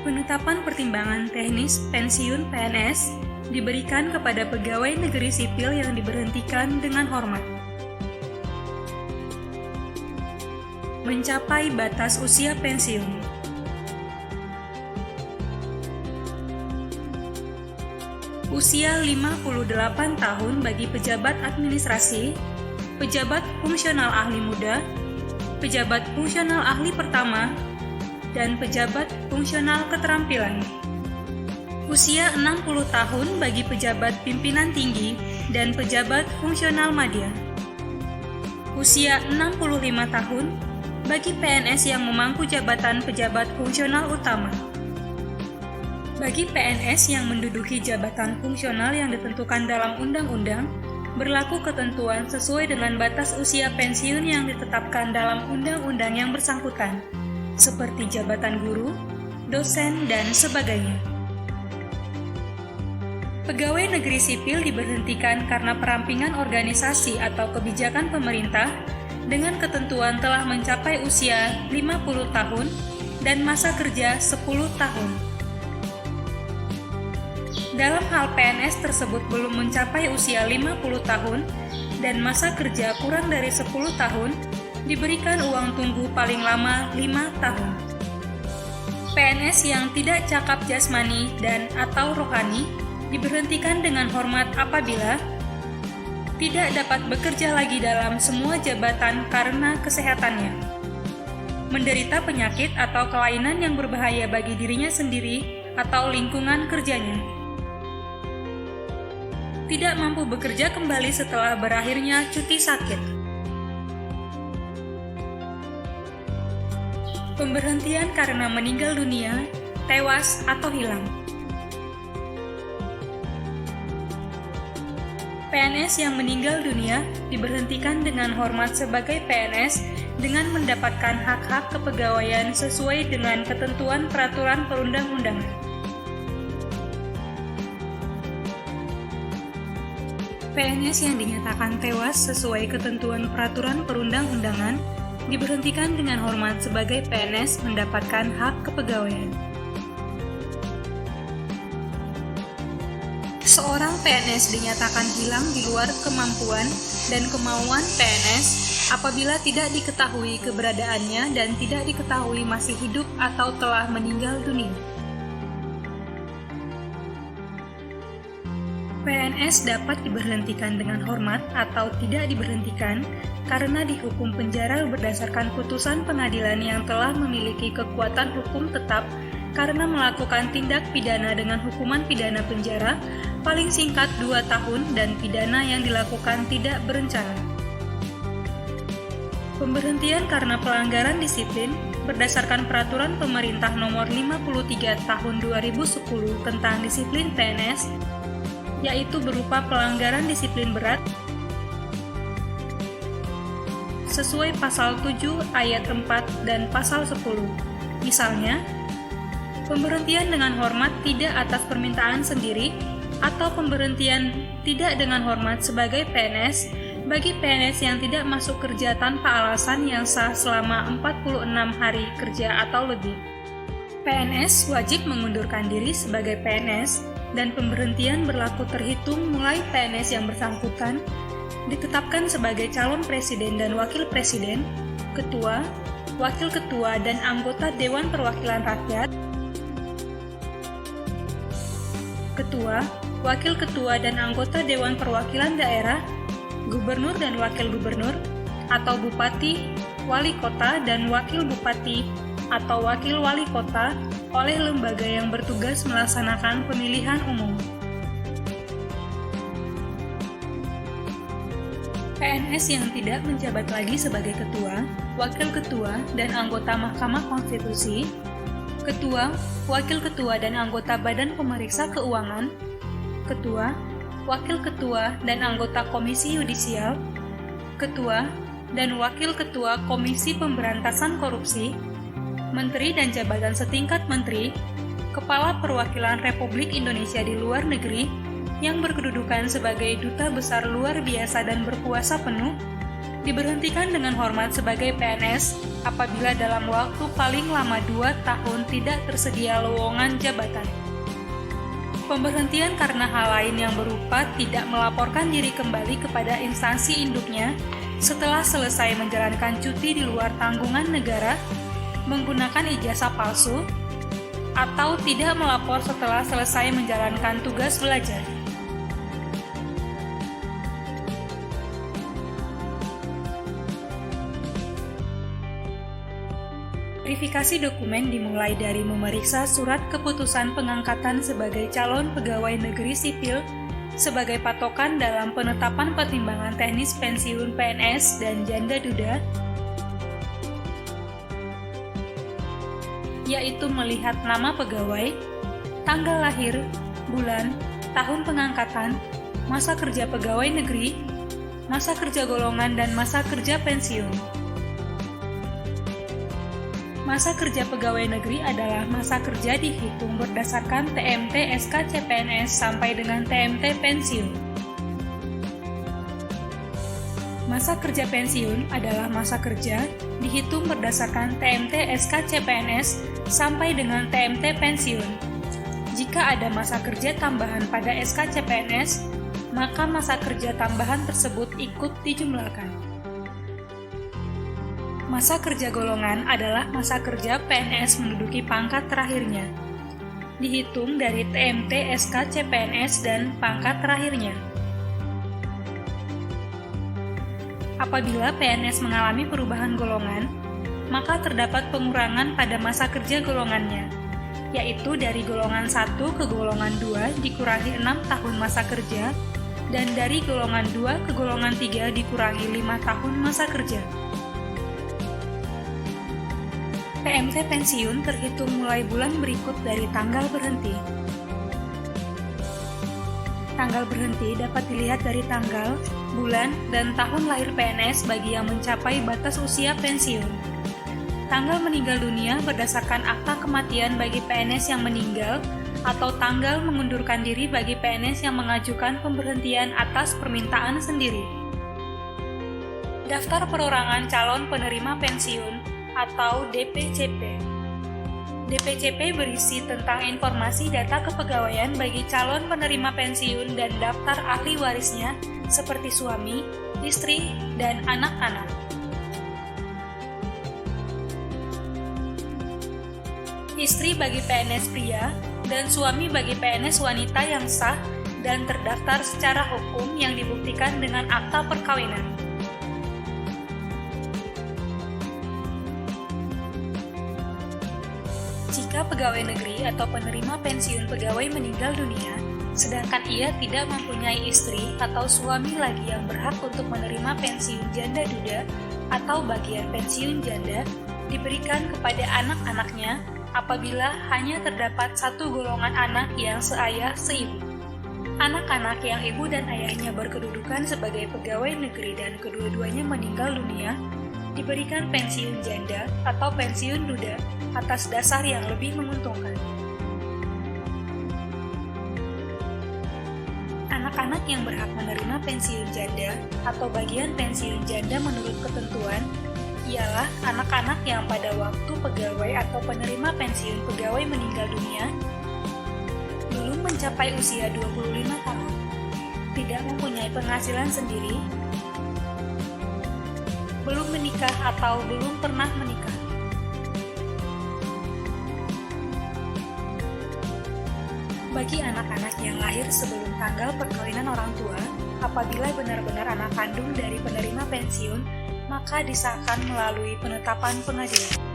Penetapan pertimbangan teknis pensiun PNS diberikan kepada pegawai negeri sipil yang diberhentikan dengan hormat. Mencapai batas usia pensiun. Usia 58 tahun bagi pejabat administrasi, pejabat fungsional ahli muda, pejabat fungsional ahli pertama, dan pejabat fungsional keterampilan. Usia 60 tahun bagi pejabat pimpinan tinggi dan pejabat fungsional madya. Usia 65 tahun bagi PNS yang memangku jabatan pejabat fungsional utama. Bagi PNS yang menduduki jabatan fungsional yang ditentukan dalam undang-undang, berlaku ketentuan sesuai dengan batas usia pensiun yang ditetapkan dalam undang-undang yang bersangkutan, seperti jabatan guru, dosen, dan sebagainya. Pegawai negeri sipil diberhentikan karena perampingan organisasi atau kebijakan pemerintah dengan ketentuan telah mencapai usia 50 tahun dan masa kerja 10 tahun. Dalam hal PNS tersebut belum mencapai usia 50 tahun dan masa kerja kurang dari 10 tahun, diberikan uang tunggu paling lama 5 tahun. PNS yang tidak cakap jasmani dan atau rohani diberhentikan dengan hormat apabila tidak dapat bekerja lagi dalam semua jabatan karena kesehatannya, menderita penyakit atau kelainan yang berbahaya bagi dirinya sendiri atau lingkungan kerjanya, tidak mampu bekerja kembali setelah berakhirnya cuti sakit. Pemberhentian karena meninggal dunia, tewas, atau hilang. PNS yang meninggal dunia diberhentikan dengan hormat sebagai PNS dengan mendapatkan hak-hak kepegawaian sesuai dengan ketentuan peraturan perundang-undangan. PNS yang dinyatakan tewas sesuai ketentuan peraturan perundang-undangan diberhentikan dengan hormat sebagai PNS mendapatkan hak kepegawaian. Seorang PNS dinyatakan hilang di luar kemampuan dan kemauan PNS apabila tidak diketahui keberadaannya dan tidak diketahui masih hidup atau telah meninggal dunia. PNS dapat diberhentikan dengan hormat atau tidak diberhentikan karena dihukum penjara berdasarkan putusan pengadilan yang telah memiliki kekuatan hukum tetap karena melakukan tindak pidana dengan hukuman pidana penjara paling singkat 2 tahun dan pidana yang dilakukan tidak berencana. Pemberhentian karena pelanggaran disiplin berdasarkan Peraturan Pemerintah Nomor 53 Tahun 2010 tentang Disiplin PNS, yaitu berupa pelanggaran disiplin berat sesuai Pasal 7 Ayat 4 dan Pasal 10. Misalnya, pemberhentian dengan hormat tidak atas permintaan sendiri atau pemberhentian tidak dengan hormat sebagai PNS bagi PNS yang tidak masuk kerja tanpa alasan yang sah selama 46 hari kerja atau lebih. PNS wajib mengundurkan diri sebagai PNS dan pemberhentian berlaku terhitung mulai PNS yang bersangkutan ditetapkan sebagai calon presiden dan wakil presiden, ketua, wakil ketua, dan anggota Dewan Perwakilan Rakyat, ketua, wakil ketua, dan anggota Dewan Perwakilan Daerah, gubernur dan wakil gubernur, atau bupati, wali kota, dan wakil bupati atau wakil wali kota oleh lembaga yang bertugas melaksanakan pemilihan umum. PNS yang tidak menjabat lagi sebagai ketua, wakil ketua, dan anggota Mahkamah Konstitusi, ketua, wakil ketua, dan anggota Badan Pemeriksa Keuangan, ketua, wakil ketua, dan anggota Komisi Yudisial, ketua, dan wakil ketua Komisi Pemberantasan Korupsi, menteri dan jabatan setingkat menteri, kepala perwakilan Republik Indonesia di luar negeri yang berkedudukan sebagai duta besar luar biasa dan berkuasa penuh, Diberhentikan dengan hormat sebagai PNS apabila dalam waktu paling lama 2 tahun tidak tersedia lowongan jabatan. Pemberhentian karena hal lain yang berupa tidak melaporkan diri kembali kepada instansi induknya setelah selesai menjalankan cuti di luar tanggungan negara, menggunakan ijazah palsu, atau tidak melapor setelah selesai menjalankan tugas belajar. Verifikasi dokumen dimulai dari memeriksa surat keputusan pengangkatan sebagai calon pegawai negeri sipil sebagai patokan dalam penetapan pertimbangan teknis pensiun PNS dan janda duda, yaitu melihat nama pegawai, tanggal lahir, bulan, tahun pengangkatan, masa kerja pegawai negeri, masa kerja golongan, dan masa kerja pensiun. Masa kerja pegawai negeri adalah masa kerja dihitung berdasarkan TMT SK CPNS sampai dengan TMT pensiun. Masa kerja pensiun adalah masa kerja dihitung berdasarkan TMT SK CPNS sampai dengan TMT pensiun. Jika ada masa kerja tambahan pada SK CPNS, maka masa kerja tambahan tersebut ikut dijumlahkan. Masa kerja golongan adalah masa kerja PNS menduduki pangkat terakhirnya, dihitung dari TMT SK CPNS dan pangkat terakhirnya. Apabila PNS mengalami perubahan golongan, maka terdapat pengurangan pada masa kerja golongannya, yaitu dari golongan 1 ke golongan 2 dikurangi 6 tahun masa kerja, dan dari golongan 2 ke golongan 3 dikurangi 5 tahun masa kerja. TMT pensiun terhitung mulai bulan berikut dari tanggal berhenti. Tanggal berhenti dapat dilihat dari tanggal, bulan, dan tahun lahir PNS bagi yang mencapai batas usia pensiun. Tanggal meninggal dunia berdasarkan akta kematian bagi PNS yang meninggal, atau tanggal mengundurkan diri bagi PNS yang mengajukan pemberhentian atas permintaan sendiri. Daftar perorangan calon penerima pensiun atau DPCP. DPCP berisi tentang informasi data kepegawaian bagi calon penerima pensiun dan daftar ahli warisnya seperti suami, istri, dan anak-anak. Istri bagi PNS pria dan suami bagi PNS wanita yang sah dan terdaftar secara hukum yang dibuktikan dengan akta perkawinan. Jika pegawai negeri atau penerima pensiun pegawai meninggal dunia, sedangkan ia tidak mempunyai istri atau suami lagi yang berhak untuk menerima pensiun janda duda atau bagian pensiun janda, diberikan kepada anak-anaknya apabila hanya terdapat satu golongan anak yang seayah seibu. Anak-anak yang ibu dan ayahnya berkedudukan sebagai pegawai negeri dan kedua-duanya meninggal dunia, diberikan pensiun janda atau pensiun duda atas dasar yang lebih menguntungkan. Anak-anak yang berhak menerima pensiun janda atau bagian pensiun janda menurut ketentuan ialah anak-anak yang pada waktu pegawai atau penerima pensiun pegawai meninggal dunia belum mencapai usia 25 tahun, tidak mempunyai penghasilan sendiri, belum menikah atau belum pernah menikah. Bagi anak-anak yang lahir sebelum tanggal perkawinan orang tua, apabila benar-benar anak kandung dari penerima pensiun, maka disahkan melalui penetapan pengadilan.